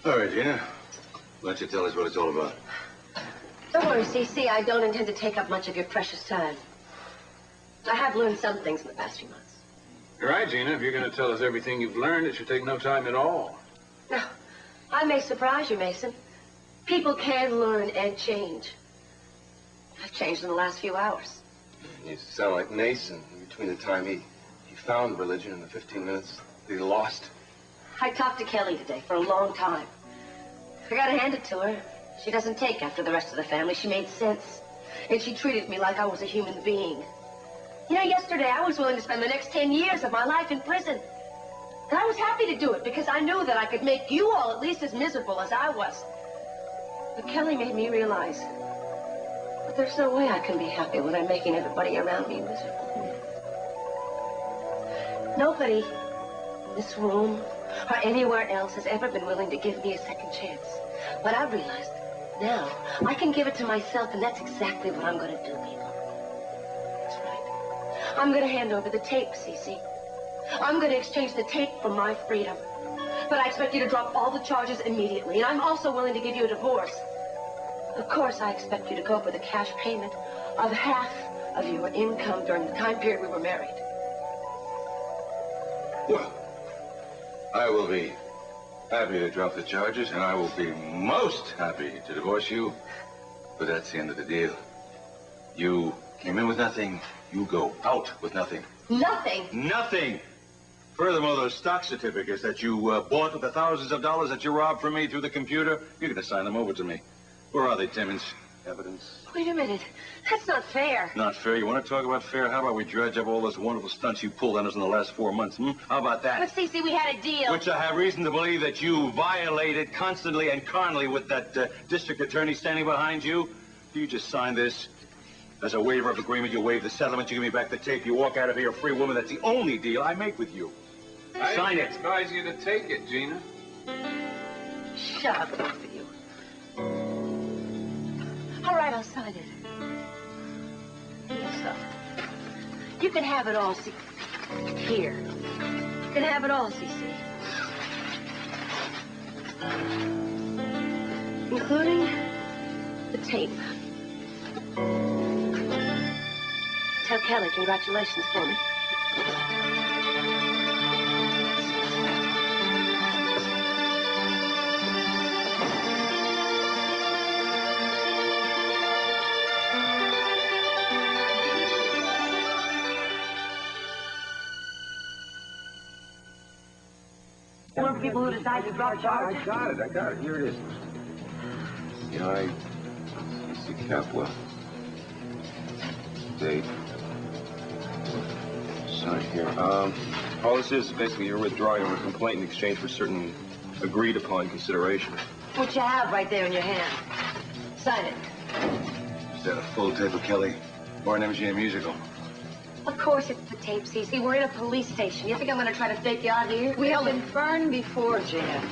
All right, Gina. Why don't you tell us what it's all about? Don't worry, CC. I don't intend to take up much of your precious time. I have learned some things in the past few months. You're right, Gina. If you're going to tell us everything you've learned, it should take no time at all. Now, I may surprise you, Mason. People can learn and change. I've changed in the last few hours. You sound like Mason between the time he found religion and the 15 minutes that he lost. I talked to Kelly today for a long time. I gotta hand it to her. She doesn't take after the rest of the family. She made sense. And she treated me like I was a human being. You know, yesterday I was willing to spend the next 10 years of my life in prison. And I was happy to do it because I knew that I could make you all at least as miserable as I was. But Kelly made me realize that there's no way I can be happy when I'm making everybody around me miserable. Nobody in this room or anywhere else has ever been willing to give me a second chance. But I've realized now I can give it to myself, and that's exactly what I'm going to do, people. That's right. I'm going to hand over the tape, Cece. I'm going to exchange the tape for my freedom. But I expect you to drop all the charges immediately, and I'm also willing to give you a divorce. Of course, I expect you to go for the cash payment of half of your income during the time period we were married. Well, I will be happy to drop the charges, and I will be most happy to divorce you. But that's the end of the deal. You came in with nothing. You go out with nothing. Nothing? Nothing! Furthermore, those stock certificates that you bought with the thousands of dollars that you robbed from me through the computer, you're going to sign them over to me. Where are they, Timmons? Evidence? Wait a minute. That's not fair. Not fair? You want to talk about fair? How about we dredge up all those wonderful stunts you pulled on us in the last 4 months, How about that? But, Cece, we had a deal. Which I have reason to believe that you violated constantly and carnally with that district attorney standing behind you. You just signed this as a waiver of agreement. You waive the settlement. You give me back the tape. You walk out of here a free woman. That's the only deal I make with you. Sign it. I advise you to take it, Gina. Shut up, both of you. All right, I'll sign it. So, you can have it all, Here. You can have it all, Cece. Including the tape. Tell Kelly congratulations for me. One of the people who decide to drop charges? I got it. Here it is. C.C. Capwell. Date. Sign here. All this is basically you're withdrawing your complaint in exchange for certain agreed upon consideration. What you have right there in your hand. Sign it. Is that a full tape of Kelly? Or an MGM musical? Of course it's the tape, Cece. We're in a police station. You think I'm going to try to fake you out here? We have been burned before, Gina.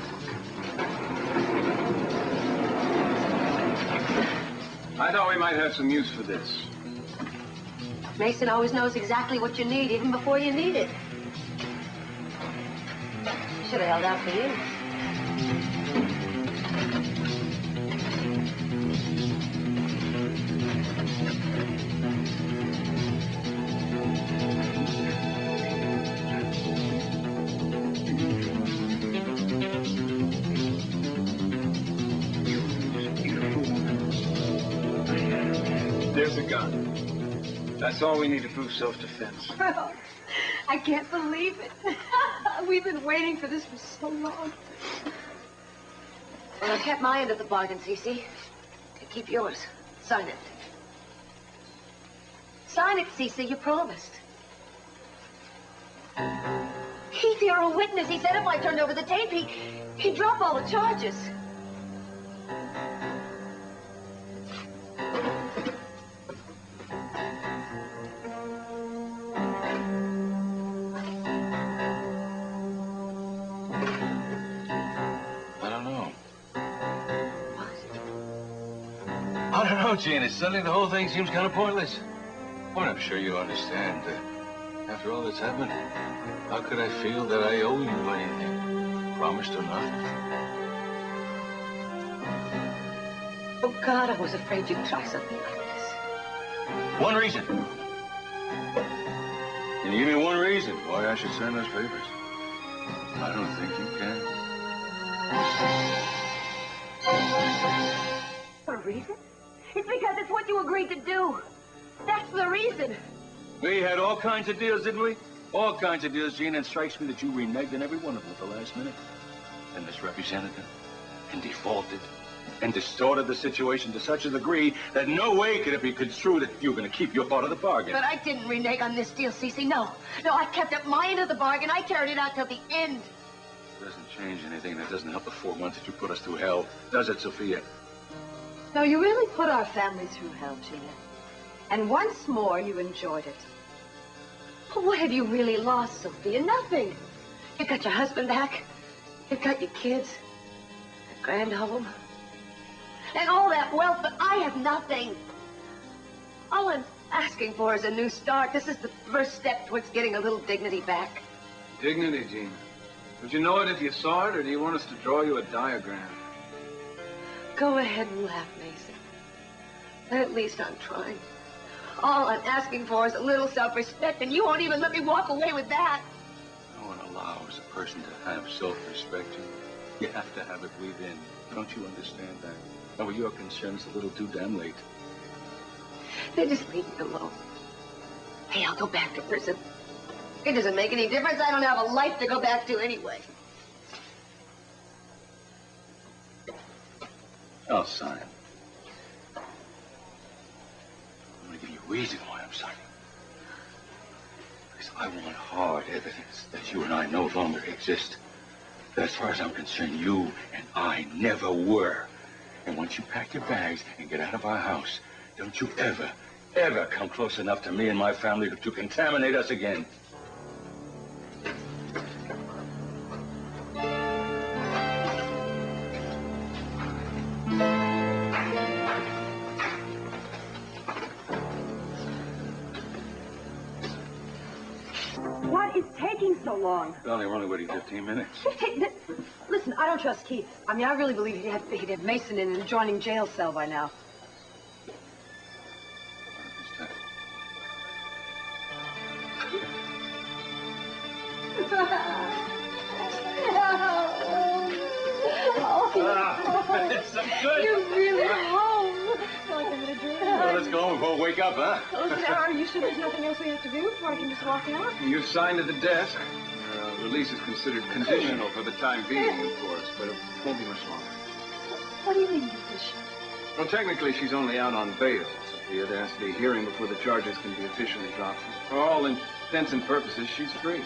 I thought we might have some use for this. Mason always knows exactly what you need, even before you need it. Should have held out for you. There's a gun. That's all we need to prove self-defense. Well, I can't believe it. We've been waiting for this for so long. Well, I kept my end of the bargain, Cece. Keep yours. Sign it. Sign it, Cece. You promised. Keith, you're a witness. He said if I turned over the tape, he'd drop all the charges. I don't know, Gina. Suddenly the whole thing seems kind of pointless. Well, I'm sure you understand. After all that's happened, how could I feel that I owe you anything? Promised or not? God, I was afraid you'd try something like this. One reason. Can you give me one reason why I should sign those papers? I don't think you can. A reason? It's because it's what you agreed to do. That's the reason. We had all kinds of deals, didn't we? All kinds of deals, Gene, and it strikes me that you reneged on every one of them at the last minute. And misrepresented them, and defaulted, and distorted the situation to such a degree that no way could it be construed that you were going to keep your part of the bargain. But I didn't renege on this deal, Cece. No, I kept up my end of the bargain. I carried it out till the end. It doesn't change anything. That doesn't help the 4 months that you put us through hell. Does it, Sophia? No, you really put our family through hell, Gina. And once more, you enjoyed it. But what have you really lost, Sophia? Nothing. You got your husband back. You've got your kids. A grand home. And all that wealth, but I have nothing. All I'm asking for is a new start. This is the first step towards getting a little dignity back. Dignity, Gene. Would you know it if you saw it, or do you want us to draw you a diagram? Go ahead and laugh, Mason. But at least I'm trying. All I'm asking for is a little self-respect, and you won't even let me walk away with that. No one allows a person to have self-respect. You have to have it within. Don't you understand that? And where you're concerned, it's a little too damn late. Then just leave me alone. Hey, I'll go back to prison. It doesn't make any difference. I don't have a life to go back to anyway. I'll sign. I'm going to give you a reason why I'm signing. Because I want hard evidence that you and I no longer exist. That as far as I'm concerned, you and I never were. And once you pack your bags and get out of our house, don't you ever, ever come close enough to me and my family to contaminate us again. What is taking so long? Darling, we're only waiting 15 minutes. Listen, I don't trust Keith. I mean, I really believe he'd have Mason in an adjoining jail cell by now. It's so good. You're really home. Like I'm in a dream. Well, let's go home before we wake up, huh? Listen, are you sure there's nothing else we have to do before I can just walk out? You've signed at the desk. Your release is considered conditional for the time being, of course, but it won't be much longer. What do you mean, condition? Well, technically, she's only out on bail, Sophia. There has to be a hearing before the charges can be officially dropped. For all intents and purposes, she's free.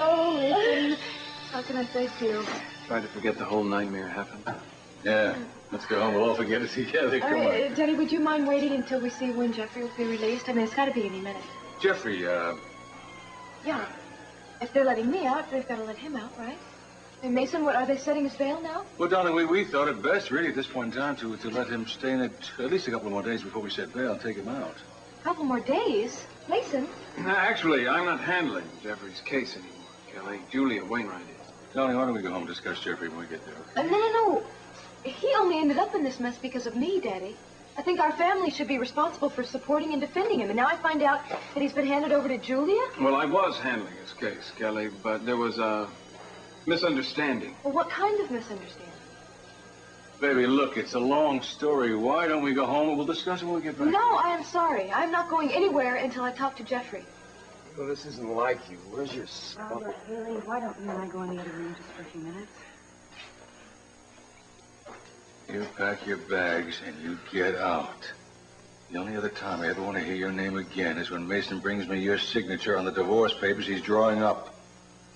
Oh, listen. How can I thank you? Try to forget the whole nightmare happened. Yeah. Let's go home. We'll all forget it together. Come on. Denny, would you mind waiting until we see when Jeffrey will be released? I mean, it's got to be any minute. Jeffrey, Yeah. If they're letting me out, they've got to let him out, right? And Mason, what, are they setting his bail now? well, darling, we thought it best, really, at this point in time, to let him stay in it at least a couple more days before we set bail and take him out. A couple more days? Mason? Actually, I'm not handling Jeffrey's case anymore, Kelly. Julia Wainwright is. Darling, why don't we go home and discuss Jeffrey when we get there? No. He only ended up in this mess because of me, Daddy. I think our family should be responsible for supporting and defending him. And now I find out that he's been handed over to Julia? Well, I was handling his case, Kelly, but there was a misunderstanding. Well, what kind of misunderstanding? Baby, look, it's a long story. Why don't we go home and we'll discuss it when we get back? No, I am sorry. I'm not going anywhere until I talk to Jeffrey. Well, this isn't like you. Where's your stuff? Haley, why don't you and I go in the other room just for a few minutes? You pack your bags and you get out. The only other time I ever want to hear your name again is when Mason brings me your signature on the divorce papers he's drawing up.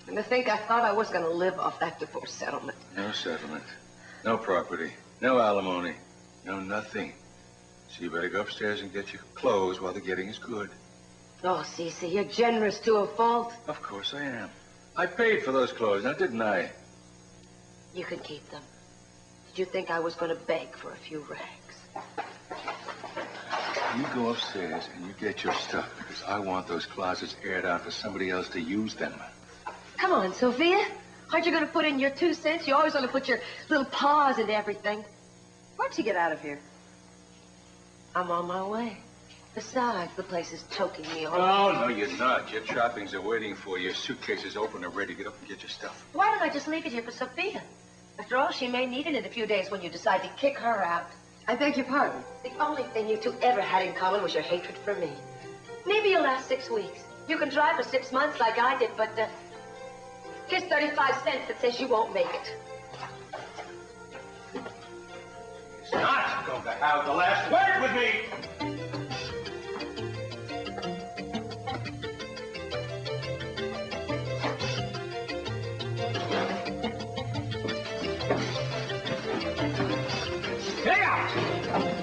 And to think I thought I was going to live off that divorce settlement. No settlement. No property. No alimony. No nothing. So you better go upstairs and get your clothes while the getting is good. Oh, Cece, you're generous to a fault. Of course I am. I paid for those clothes, now didn't I? You can keep them. Did you think I was going to beg for a few rags? You go upstairs and you get your stuff because I want those closets aired out for somebody else to use them. Come on, Sophia. Aren't you going to put in your 2 cents? You always want to put your little paws into everything. Why don't you get out of here? I'm on my way. Besides, the place is choking me on. Oh, no, you're not. Your trappings are waiting for you. Your suitcase is open and ready. Get up and get your stuff. Why don't I just leave it here for Sophia? After all, she may need it in a few days when you decide to kick her out. I beg your pardon. The only thing you two ever had in common was your hatred for me. Maybe you'll last 6 weeks. You can try for 6 months like I did, but here's 35 cents that says you won't make it. It's not going to have the last word with me. Get out!